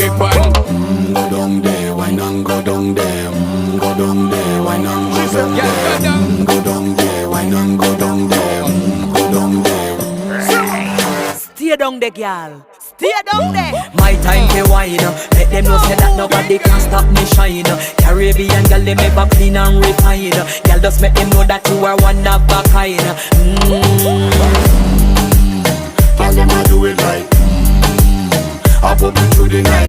big one. Go down there, why not go down there? Go down there, why not go down there? Go down there, why not go down there? Go down there. Stay down there, girl. Stay down there. My time to wine. Let them know say that nobody can stop me shine. Caribbean girl, they make up clean and refine. Girl, just make them know that you are one of a kind. Tell them I do it right. I pop it through the night.